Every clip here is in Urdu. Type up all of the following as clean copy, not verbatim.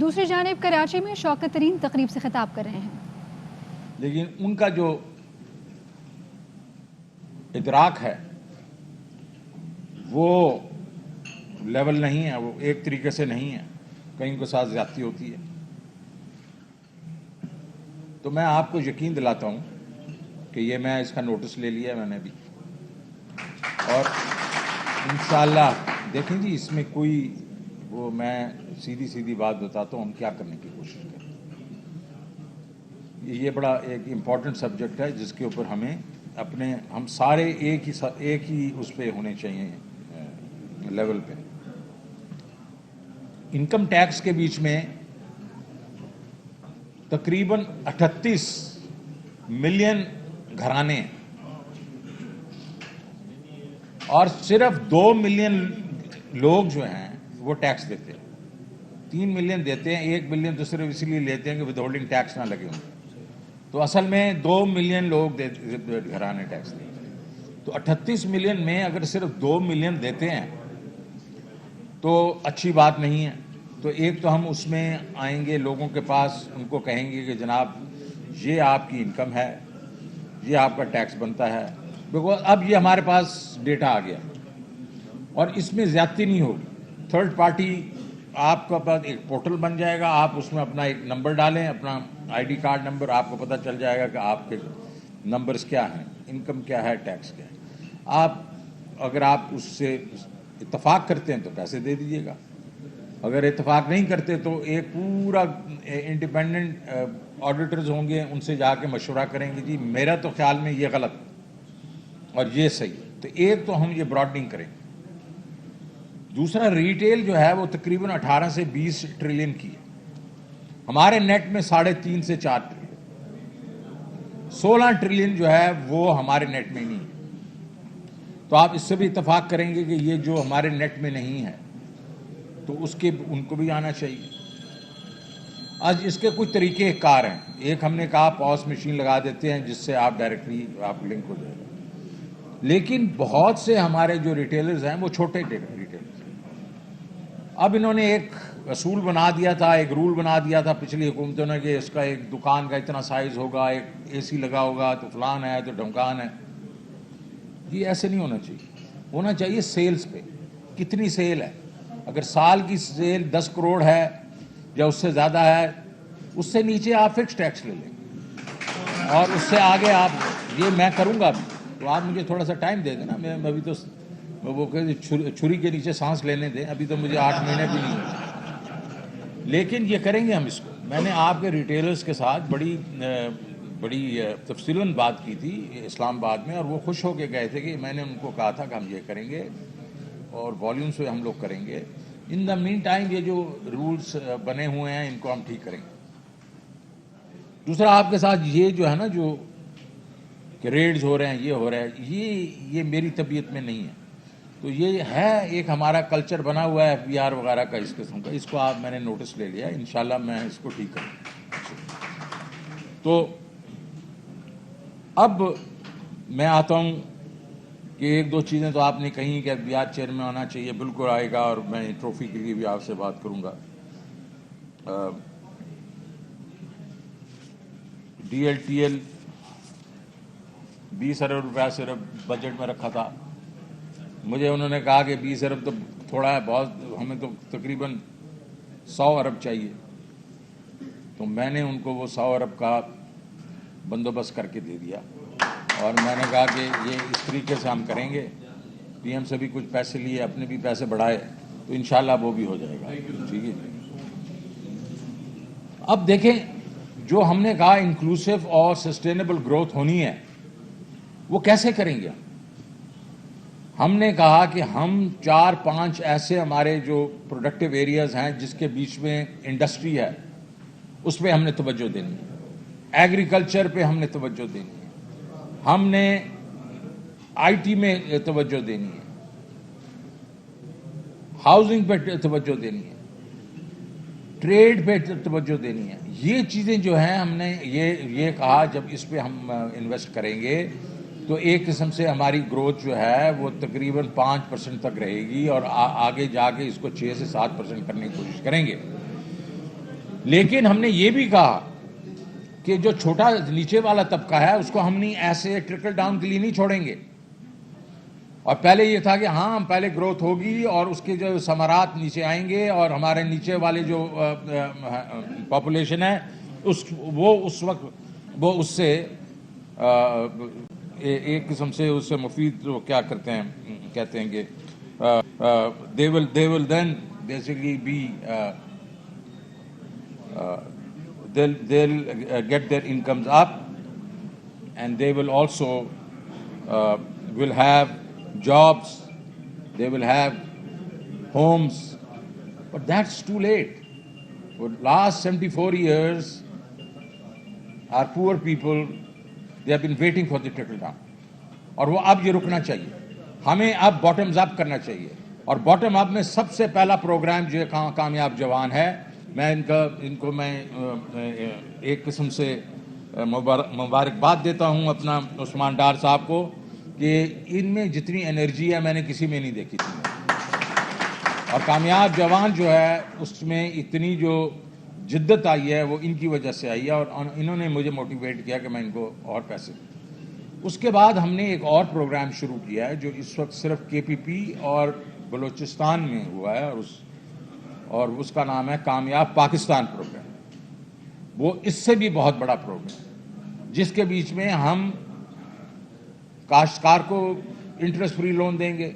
دوسری جانب کراچی میں شوکت ترین تقریب سے خطاب کر رہے ہیں. لیکن ان کا جو ادراک ہے وہ لیول نہیں ہے، وہ ایک طریقے سے نہیں ہے، کہیں کو ساتھ زیادتی ہوتی ہے. تو میں آپ کو یقین دلاتا ہوں کہ یہ میں اس کا نوٹس لے لیا ہے میں نے بھی، اور انشاءاللہ دیکھیں جی اس میں کوئی وہ میں سیدھی بات بتاتا ہوں ہم کیا کرنے کی کوشش کریں. یہ بڑا ایک امپورٹنٹ سبجیکٹ ہے جس کے اوپر ہم سارے ایک ہی اس پہ ہونے چاہیے لیول پہ. انکم ٹیکس کے بیچ میں تقریباً 38 ملین گھرانے ہیں اور صرف 2 ملین لوگ جو ہیں وہ ٹیکس دیتے ہیں. 3 ملین دیتے ہیں، 1 ملین تو صرف اسی لیے لیتے ہیں کہ ود ہولڈنگ ٹیکس نہ لگے ہوں. تو اصل میں 2 ملین لوگ گھرانے ٹیکس دیتے ہیں. تو 38 ملین میں اگر صرف 2 ملین دیتے ہیں تو اچھی بات نہیں ہے. تو ایک تو ہم اس میں آئیں گے لوگوں کے پاس، ان کو کہیں گے کہ جناب یہ آپ کی انکم ہے، یہ آپ کا ٹیکس بنتا ہے. بیکاز اب یہ ہمارے پاس ڈیٹا آ گیا اور اس میں زیادتی نہیں ہوگی. تھرڈ پارٹی آپ کا پاس ایک پورٹل بن جائے گا، آپ اس میں اپنا ایک نمبر ڈالیں، اپنا آئی ڈی کارڈ نمبر، آپ کو پتہ چل جائے گا کہ آپ کے نمبرز کیا ہیں، انکم کیا ہے، ٹیکس کیا ہے. اگر آپ اس سے اتفاق کرتے ہیں تو پیسے دے دیجیے گا، اگر اتفاق نہیں کرتے تو ایک پورا انڈیپینڈنٹ آڈیٹرز ہوں گے، ان سے جا کے مشورہ کریں گے جی میرا تو خیال میں یہ غلط اور یہ صحیح. تو ایک تو ہم یہ براڈنگ کریں گے. دوسرا ریٹیل جو ہے وہ تقریباً 18 سے 20 ٹریلین کی ہے. ہمارے نیٹ میں 3.5 سے 4 ٹریلین، 16 ٹریلین جو ہے وہ ہمارے نیٹ میں نہیں ہے. تو آپ اس سے بھی اتفاق کریں گے کہ یہ جو ہمارے نیٹ میں نہیں ہے تو ان کو بھی آنا چاہیے. آج اس کے کچھ طریقے کار ہیں. ایک ہم نے کہا پاس مشین لگا دیتے ہیں جس سے آپ ڈائریکٹلی آپ لنک ہو جائے گا. لیکن بہت سے ہمارے جو ریٹیلرز ہیں وہ چھوٹے ریٹیلرز ہیں. اب انہوں نے ایک اصول بنا دیا تھا، ایک رول بنا دیا تھا پچھلی حکومتوں نے کہ اس کا ایک دکان کا اتنا سائز ہوگا، ایک اے سی لگا ہوگا تو فلان ہے تو ڈھمکان ہے. یہ ایسے نہیں ہونا چاہیے. ہونا چاہیے سیلز پہ، کتنی سیل ہے. اگر سال کی سیل 10 کروڑ ہے یا اس سے زیادہ ہے، اس سے نیچے آپ فکس ٹیکس لے لیں اور اس سے آگے آپ یہ میں کروں گا ابھی. تو آپ مجھے تھوڑا سا ٹائم دے دیں نا، میں ابھی تو وہ چھری کے نیچے سانس لینے دیں، ابھی تو مجھے 8 مہینے بھی نہیں ہوئے. لیکن یہ کریں گے ہم اس کو. میں نے آپ کے ریٹیلرز کے ساتھ بڑی تفصیلاً بات کی تھی اسلام آباد میں، اور وہ خوش ہو کے گئے تھے کہ میں نے ان کو کہا تھا کہ ہم یہ کریں گے اور والیومس پہ ہم لوگ کریں گے. ان دا مین ٹائم یہ جو رولز بنے ہوئے ہیں ان کو ہم ٹھیک کریں گے. دوسرا آپ کے ساتھ یہ جو ہے نا جو کہ ریڈز ہو رہے ہیں، یہ ہو رہا ہے، یہ میری طبیعت میں نہیں ہے. تو یہ ہے ایک ہمارا کلچر بنا ہوا ہے ایف بی آر وغیرہ کا اس قسم کا. اس کو میں نے نوٹس لے لیا، انشاءاللہ میں اس کو ٹھیک کروں گا. تو اب میں آتا ہوں کہ ایک دو چیزیں تو آپ نے کہیں کہ ایف بی آر چیئرمین آنا چاہیے، بالکل آئے گا، اور میں ٹرافی کے لیے بھی آپ سے بات کروں گا. ڈی ایل ٹی ایل 20 ارب روپیہ صرف بجٹ میں رکھا تھا. مجھے انہوں نے کہا کہ 20 ارب تو تھوڑا ہے، بہت، ہمیں تو تقریباً 100 ارب چاہیے. تو میں نے ان کو وہ 100 ارب کا بندوبست کر کے دے دیا اور میں نے کہا کہ یہ اس طریقے سے ہم کریں گے. پی ایم سے بھی کچھ پیسے لیے، اپنے بھی پیسے بڑھائے، تو انشاءاللہ وہ بھی ہو جائے گا. ٹھیک ہے. اب دیکھیں جو ہم نے کہا انکلوسیو اور سسٹینیبل گروتھ ہونی ہے وہ کیسے کریں گے. ہم نے کہا کہ ہم 4-5 ایسے ہمارے جو پروڈکٹیو ایریاز ہیں جس کے بیچ میں انڈسٹری ہے اس پہ ہم نے توجہ دینی ہے. ایگریکلچر پہ ہم نے توجہ دینی ہے. ہم نے آئی ٹی میں توجہ دینی ہے. ہاؤسنگ پہ توجہ دینی ہے. ٹریڈ پہ توجہ دینی ہے. یہ چیزیں جو ہیں ہم نے یہ کہا جب اس پہ ہم انویسٹ کریں گے تو ایک قسم سے ہماری گروتھ جو ہے وہ تقریباً 5% تک رہے گی اور آگے جا کے اس کو 6 سے 7% کرنے کی کوشش کریں گے. لیکن ہم نے یہ بھی کہا کہ جو چھوٹا نیچے والا طبقہ ہے اس کو ہم نہیں ایسے ٹرکل ڈاؤن کے لیے نہیں چھوڑیں گے. اور پہلے یہ تھا کہ ہاں پہلے گروتھ ہوگی اور اس کے جو ثمرات نیچے آئیں گے اور ہمارے نیچے والے جو پاپولیشن ہے اس وقت وہ اس سے ایک قسم سے اس سے مفید وہ کیا کرتے ہیں کہتے ہیں کہ they will then basically be they'll get their incomes up, and they will also will have jobs, they will have homes. But that's too late. For last 74 years our poor people, they have been waiting for the trickle down. اور وہ اب یہ رکنا چاہیے. ہمیں اب باٹمز اپ کرنا چاہیے. اور باٹم اپ میں سب سے پہلا پروگرام جو کامیاب جوان ہے, میں ان کو میں ایک قسم سے مبارکباد دیتا ہوں اپنا عثمان ڈار صاحب کو کہ ان میں جتنی انرجی ہے میں نے کسی میں نہیں دیکھی تھی. اور کامیاب جوان جو ہے اس میں اتنی جو جدت آئی ہے وہ ان کی وجہ سے آئی ہے, اور انہوں نے مجھے موٹیویٹ کیا کہ میں ان کو اور پیسے دوں. اس کے بعد ہم نے ایک اور پروگرام شروع کیا ہے جو اس وقت صرف کے پی پی اور بلوچستان میں ہوا ہے, اور اس کا نام ہے کامیاب پاکستان پروگرام. وہ اس سے بھی بہت بڑا پروگرام جس کے بیچ میں ہم کاشتکار کو انٹرسٹ فری لون دیں گے,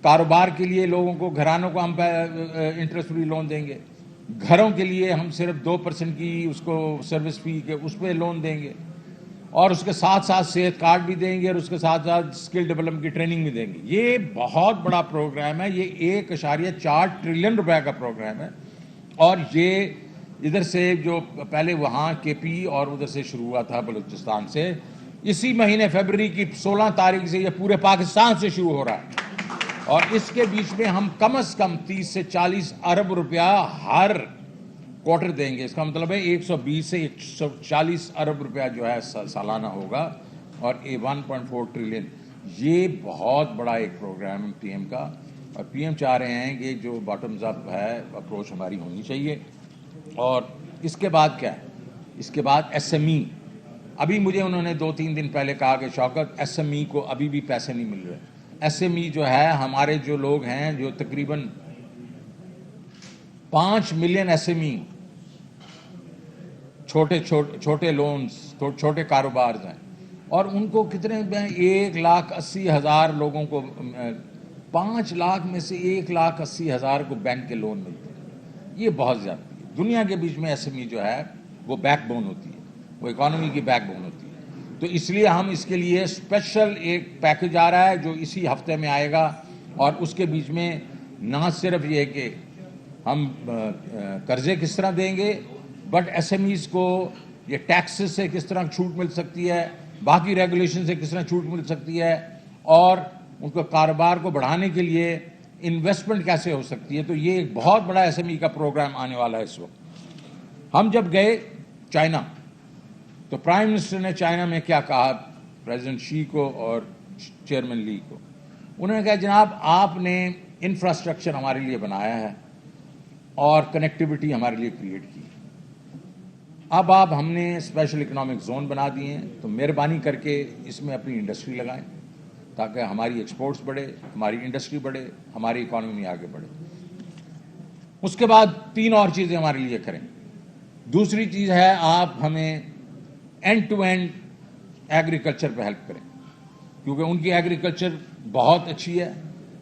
کاروبار کے لیے لوگوں کو گھرانوں کو ہم انٹرسٹ فری لون دیں گے, گھروں کے لیے ہم صرف 2% کی اس کو سروس فی کے اس پہ لون دیں گے, اور اس کے ساتھ ساتھ صحت کارڈ بھی دیں گے, اور اس کے ساتھ ساتھ اسکل ڈیولپمنٹ کی ٹریننگ بھی دیں گے. یہ بہت بڑا پروگرام ہے, یہ 1.4 ٹریلین روپے کا پروگرام ہے. اور یہ ادھر سے جو پہلے وہاں کے پی اور ادھر سے شروع ہوا تھا بلوچستان سے, اسی مہینے فیبرری کی 16 تاریخ سے یہ پورے پاکستان سے شروع ہو رہا ہے. اور اس کے بیچ میں ہم کم از کم 30 سے 40 ارب روپیہ ہر کوارٹر دیں گے. اس کا مطلب ہے 120 سے 140 ارب روپیہ جو ہے سالانہ ہوگا, اور 1.4 ٹریلین. یہ بہت بڑا ایک پروگرام ہے پی ایم کا, اور پی ایم چاہ رہے ہیں کہ جو باٹمز اپ ہے اپروچ ہماری ہونی چاہیے. اور اس کے بعد کیا ہے, اس کے بعد ایس ایم ای. ابھی مجھے انہوں نے 2-3 دن پہلے کہا کہ شوکت ایس ایم ای کو ابھی بھی پیسے نہیں مل رہے. ایس ایم ای جو ہے ہمارے جو لوگ ہیں جو تقریباً 5 ملین ایس ایم ای چھوٹے لونز چھوٹے کاروبار ہیں, اور ان کو کتنے 1,80,000 لوگوں کو 5 لاکھ میں سے 1,80,000 کو بینک کے لون ملتے ہیں. یہ بہت زیادہ ہے. دنیا کے بیچ میں ایس ایم ای جو ہے وہ بیک بون ہوتی ہے, وہ اکانومی کی بیک بون ہوتی ہے. تو اس لیے ہم اس کے لیے اسپیشل ایک پیکج آ رہا ہے جو اسی ہفتے میں آئے گا, اور اس کے بیچ میں نہ صرف یہ کہ ہم قرضے کس طرح دیں گے, بٹ ایس ایم ایز کو یہ ٹیکسز سے کس طرح چھوٹ مل سکتی ہے, باقی ریگولیشن سے کس طرح چھوٹ مل سکتی ہے, اور ان کو کاروبار کو بڑھانے کے لیے انویسٹمنٹ کیسے ہو سکتی ہے. تو یہ ایک بہت بڑا ایس ایم ای کا پروگرام آنے والا ہے اس وقت. ہم جب گئے چائنا تو پرائم منسٹر نے چائنا میں کیا کہا پریزیڈنٹ شی کو اور چیئرمین لی کو, انہوں نے کہا جناب آپ نے انفراسٹرکچر ہمارے لیے بنایا ہے اور کنیکٹیوٹی ہمارے لیے کریٹ کی, اب آپ ہم نے اسپیشل اکنامک زون بنا دیے ہیں, تو مہربانی کر کے اس میں اپنی انڈسٹری لگائیں تاکہ ہماری ایکسپورٹس بڑھے, ہماری انڈسٹری بڑھے, ہماری اکانومی آگے بڑھے. اس کے بعد 3 اور چیزیں ہمارے لیے کریں. دوسری چیز ہے آپ ہمیں اینڈ ٹو اینڈ ایگریکلچر پہ ہیلپ کریں, کیونکہ ان کی ایگریکلچر بہت اچھی ہے,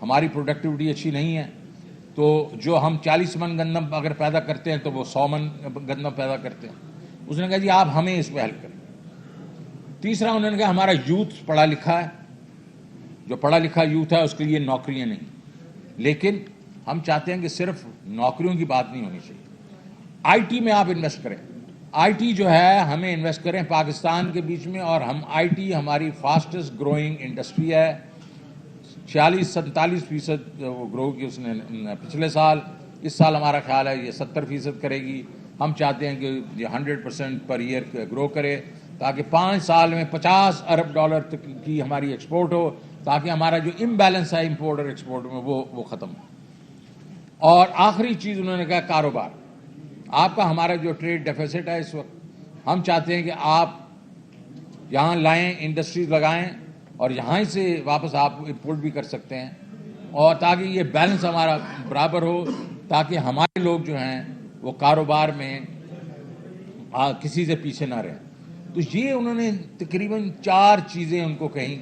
ہماری پروڈکٹیوٹی اچھی نہیں ہے. تو جو ہم 40 من گندم اگر پیدا کرتے ہیں تو وہ 100 من گندم پیدا کرتے ہیں. اس نے کہا جی آپ ہمیں اس پہ ہیلپ کریں. تیسرا انہوں نے کہا ہمارا یوتھ پڑھا لکھا ہے, جو پڑھا لکھا یوتھ ہے اس کے لیے نوکریاں نہیں, لیکن ہم چاہتے ہیں کہ صرف نوکریوں کی بات نہیں ہونی چاہیے. آئی ٹی میں آپ انویسٹ کریں, آئی ٹی جو ہے ہمیں انویسٹ کریں پاکستان کے بیچ میں, اور ہم آئی ٹی ہماری فاسٹسٹ گروئنگ انڈسٹری ہے. 46-47% وہ گرو کی اس نے پچھلے سال, اس سال ہمارا خیال ہے یہ 70% کرے گی. ہم چاہتے ہیں کہ یہ 100% پر ایئر گرو کرے تاکہ 5 سال میں $50 ارب تک کی ہماری ایکسپورٹ ہو, تاکہ ہمارا جو امبیلنس ہے امپورٹ اور ایکسپورٹ میں وہ ختم ہو. اور آخری چیز انہوں نے کہا کاروبار. آپ کا ہمارا جو ٹریڈ ڈیفیسٹ ہے اس وقت، ہم چاہتے ہیں کہ آپ یہاں لائیں، انڈسٹریز لگائیں اور یہاں سے واپس آپ امپورٹ بھی کر سکتے ہیں، اور تاکہ یہ بیلنس ہمارا برابر ہو، تاکہ ہمارے لوگ جو ہیں وہ کاروبار میں کسی سے پیچھے نہ رہیں۔ تو یہ انہوں نے تقریباً 4 چیزیں ان کو کہیں،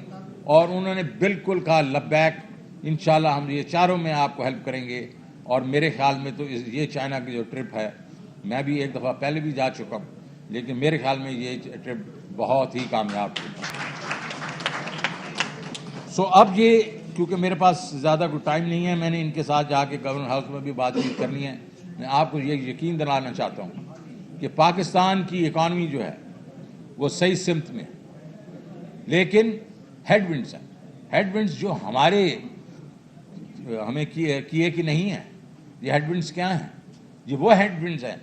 اور انہوں نے بالکل کہا لبیک، انشاءاللہ ہم یہ چاروں میں آپ کو ہیلپ کریں گے۔ اور میرے خیال میں تو یہ چائنا کی جو ٹرپ ہے، میں بھی ایک دفعہ پہلے بھی جا چکا ہوں، لیکن میرے خیال میں یہ ٹرپ بہت ہی کامیاب تھی۔ اب یہ کیونکہ میرے پاس زیادہ کوئی ٹائم نہیں ہے، میں نے ان کے ساتھ جا کے گورنر ہاؤس میں بھی بات چیت کرنی ہے۔ میں آپ کو یہ یقین دلانا چاہتا ہوں کہ پاکستان کی اکانومی جو ہے وہ صحیح سمت میں ہے، لیکن ہیڈ ونڈز ہیں۔ ہیڈ ونڈز جو ہمیں کیے کہ نہیں ہیں، یہ ہیڈ ونڈز کیا ہیں؟ یہ وہ ہیڈ ونڈز ہیں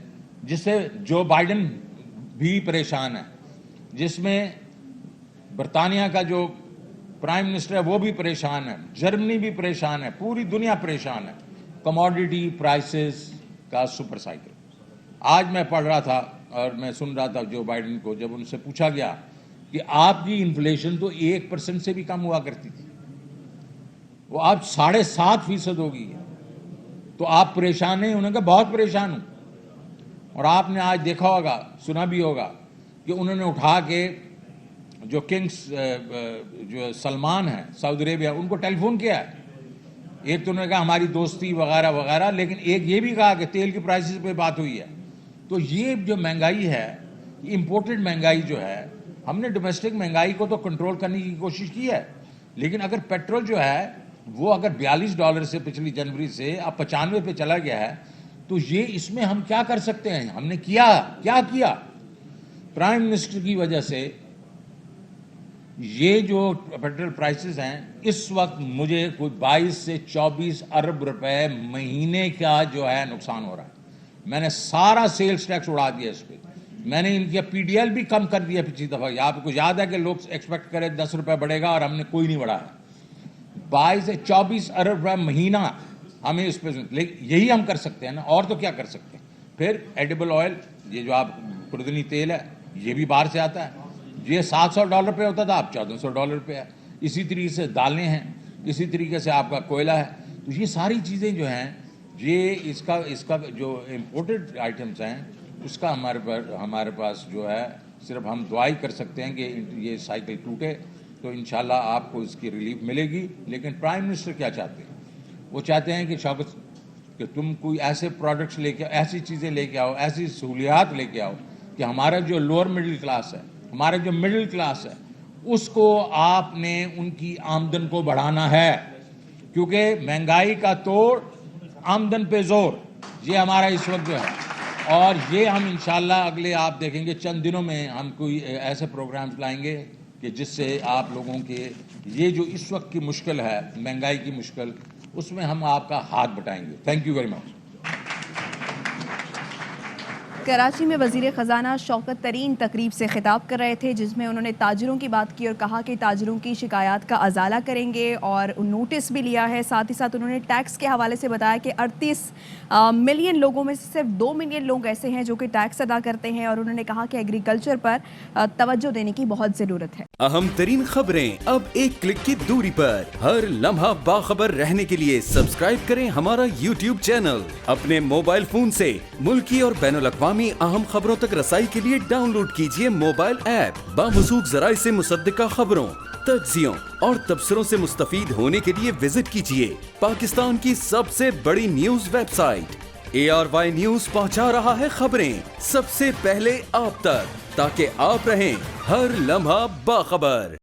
جس سے جو بائیڈن بھی پریشان ہے، جس میں برطانیہ کا جو پرائم منسٹر ہے وہ بھی پریشان ہے، جرمنی بھی پریشان ہے، پوری دنیا پریشان ہے۔ کموڈیٹی پرائسز کا سپر سائیکل۔ آج میں پڑھ رہا تھا اور میں سن رہا تھا جو بائیڈن کو، جب ان سے پوچھا گیا کہ آپ کی انفلیشن تو 1% سے بھی کم ہوا کرتی تھی، وہ آج 7.5% ہو گئی ہے، تو آپ پریشان ہیں؟ انہوں نے کہا بہت پریشان ہوں۔ اور آپ نے آج دیکھا ہوگا، سنا بھی ہوگا کہ انہوں نے اٹھا کے جو کنگس جو سلمان ہیں سعودی عربیہ، ان کو ٹیلی فون کیا ہے۔ ایک تو انہوں نے کہا ہماری دوستی وغیرہ وغیرہ، لیکن ایک یہ بھی کہا کہ تیل کی پرائسز پہ بات ہوئی ہے۔ تو یہ جو مہنگائی ہے، امپورٹڈ مہنگائی جو ہے، ہم نے ڈومیسٹک مہنگائی کو تو کنٹرول کرنے کی کوشش کی ہے، لیکن اگر پیٹرول جو ہے وہ اگر $42 سے پچھلی جنوری سے اب 95 پہ چلا گیا ہے، تو یہ اس میں ہم کیا کر سکتے ہیں؟ ہم نے کیا کیا؟ پرائم منسٹر کی وجہ سے یہ جو پیٹرول پرائسز ہیں، اس وقت مجھے کوئی 22 سے 24 ارب روپے مہینے کا جو ہے نقصان ہو رہا ہے۔ میں نے سارا سیلز ٹیکس اڑا دیا اس پہ، میں نے ان کی پی ڈی ایل بھی کم کر دیا پچھلی دفعہ۔ آپ کو یاد ہے کہ لوگ ایکسپیکٹ کرے 10 روپے بڑھے گا، اور ہم نے کوئی نہیں بڑھا ہے۔ 22 سے 24 ارب روپے مہینہ ہمیں اس پہ، لیکن یہی ہم کر سکتے ہیں نا، اور تو کیا کر سکتے ہیں؟ پھر ایڈیبل آئل، یہ جو آپ خوردنی تیل ہے، یہ بھی باہر سے آتا ہے، یہ $700 پہ ہوتا تھا، اب $1400 پہ ہے۔ اسی طریقے سے دالیں ہیں، اسی طریقے سے آپ کا کوئلہ ہے۔ تو یہ ساری چیزیں جو ہیں، یہ اس کا جو امپورٹڈ آئٹمس ہیں، اس کا ہمارے پاس جو ہے صرف ہم دعائی کر سکتے ہیں کہ یہ سائیکل ٹوٹے، تو انشاءاللہ آپ کو اس کی ریلیف ملے گی۔ لیکن پرائم منسٹر کیا چاہتے ہیں؟ وہ چاہتے ہیں کہ شوکت کہ تم کوئی ایسے پروڈکٹس لے کے، ایسی چیزیں لے کے آؤ، ایسی سہولیات لے کے آؤ کہ ہمارا جو لوور مڈل کلاس ہے، ہمارا جو مڈل کلاس ہے، اس کو آپ نے ان کی آمدن کو بڑھانا ہے، کیونکہ مہنگائی کا توڑ آمدن پہ زور، یہ ہمارا اس وقت جو ہے۔ اور یہ ہم انشاءاللہ اگلے آپ دیکھیں گے چند دنوں میں ہم کوئی ایسے پروگرامز لائیں گے کہ جس سے آپ لوگوں کے یہ جو اس وقت کی مشکل ہے، مہنگائی کی مشکل، اس میں ہم آپ کا ہاتھ بٹائیں گے۔ Thank you very much. Karachi میں وزیر خزانہ شوکت ترین تقریب سے خطاب کر رہے تھے، جس میں انہوں نے تاجروں کی بات کی اور کہا کہ تاجروں کی شکایات کا ازالہ کریں گے، اور نوٹس بھی لیا ہے۔ ساتھ ہی ساتھ انہوں نے ٹیکس کے حوالے سے بتایا کہ 38 ملین لوگوں میں سے صرف 2 ملین لوگ ایسے ہیں جو کہ ٹیکس ادا کرتے ہیں، اور انہوں نے کہا کہ ایگریکلچر پر توجہ دینے کی بہت ضرورت ہے۔ اہم ترین خبریں اب ایک کلک کی دوری پر، ہر لمحہ باخبر رہنے کے لیے سبسکرائب کریں ہمارا YouTube چینل۔ اپنے موبائل فون سے ملکی اور بین الاقوامی اہم خبروں تک رسائی کے لیے ڈاؤن لوڈ کیجیے موبائل ایپ۔ باموثوق ذرائع سے مصدقہ خبروں، تجزیوں اور تبصروں سے مستفید ہونے کے لیے وزٹ کیجیے پاکستان کی سب سے بڑی news website. ARY news پہنچا رہا ہے خبریں سب سے پہلے آپ تک، تاکہ آپ رہیں ہر لمحہ باخبر۔